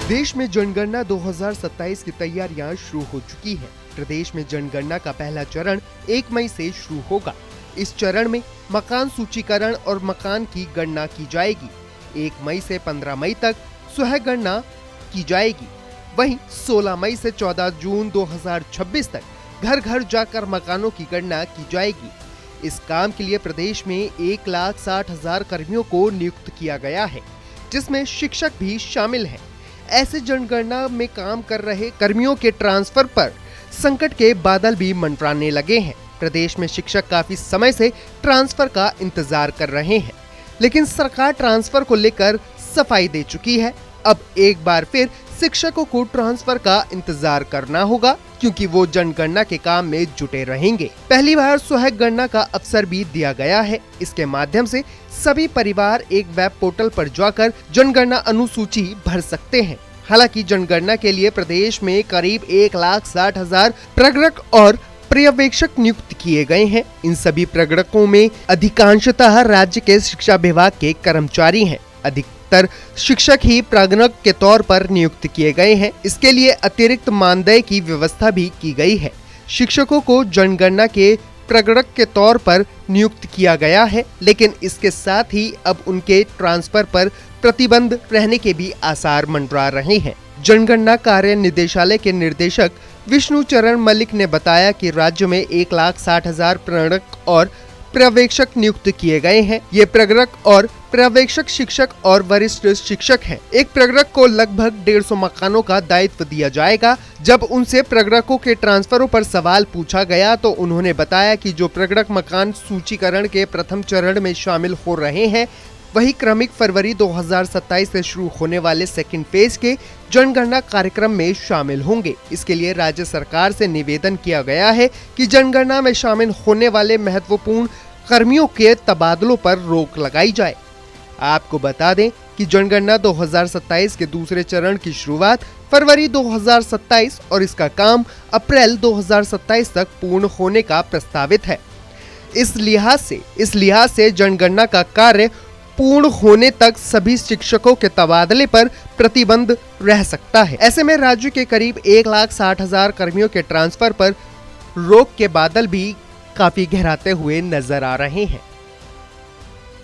देश में जनगणना 2027 की तैयारियां शुरू हो चुकी है। प्रदेश में जनगणना का पहला चरण 1 मई से शुरू होगा। इस चरण में मकान सूचीकरण और मकान की गणना की जाएगी। 1 मई से 15 मई तक स्वयं गणना की जाएगी। वहीं 16 मई से 14 जून 2026 तक घर घर जाकर मकानों की गणना की जाएगी। इस काम के लिए प्रदेश में 1,60,000 कर्मियों को नियुक्त किया गया है, जिसमें शिक्षक भी शामिल हैं। ऐसे जनगणना में काम कर रहे कर्मियों के ट्रांसफर पर संकट के बादल भी मंडराने लगे हैं। प्रदेश में शिक्षक काफी समय से ट्रांसफर का इंतजार कर रहे हैं, लेकिन सरकार ट्रांसफर को लेकर सफाई दे चुकी है। अब एक बार फिर शिक्षकों को ट्रांसफर का इंतजार करना होगा, क्योंकि वो जनगणना के काम में जुटे रहेंगे। पहली बार स्वयं गणना का अवसर भी दिया गया है। इसके माध्यम से सभी परिवार एक वेब पोर्टल पर जाकर जनगणना अनुसूची भर सकते हैं। हालांकि जनगणना के लिए प्रदेश में करीब 1,60,000 प्रगणक और पर्यवेक्षक नियुक्त किए गए हैं। इन सभी प्रगणकों में अधिकांशतः राज्य के शिक्षा विभाग के कर्मचारी हैं। अधिकतर शिक्षक ही प्रगणक के तौर पर नियुक्त किए गए हैं। इसके लिए अतिरिक्त मानदेय की व्यवस्था भी की गई है। शिक्षकों को जनगणना के प्रगणक के तौर पर नियुक्त किया गया है, लेकिन इसके साथ ही अब उनके ट्रांसफर पर प्रतिबंध रहने के भी आसार मंडरा रहे हैं। जनगणना कार्य निदेशालय के निर्देशक विष्णु चरण मलिक ने बताया कि राज्य में 1,60,000 प्रगणक और पर्यवेक्षक नियुक्त किए गए हैं। ये प्रगणक और पर्यवेक्षक शिक्षक और वरिष्ठ शिक्षक हैं। एक प्रगणक को लगभग 150 मकानों का दायित्व दिया जाएगा। जब उनसे प्रगणकों के ट्रांसफरों पर सवाल पूछा गया तो उन्होंने बताया कि जो प्रगणक मकान सूचीकरण के प्रथम चरण में शामिल हो रहे हैं, वही क्रमिक फरवरी 2027 से शुरू होने वाले सेकंड फेज के जनगणना कार्यक्रम में शामिल होंगे। इसके लिए राज्य सरकार से निवेदन किया गया है कि जनगणना में शामिल होने वाले महत्वपूर्ण कर्मियों के तबादलों पर रोक लगाई जाए। आपको बता दें कि जनगणना 2027 के दूसरे चरण की शुरुआत फरवरी 2027 और इसका काम अप्रैल 2027 तक पूर्ण होने का प्रस्तावित है। इस लिहाज से जनगणना का कार्य पूर्ण होने तक सभी शिक्षकों के तबादले पर प्रतिबंध रह सकता है। ऐसे में राज्य के करीब 1,60,000 कर्मियों के ट्रांसफर पर रोक के बादल भी काफी गहराते हुए नजर आ रहे हैं।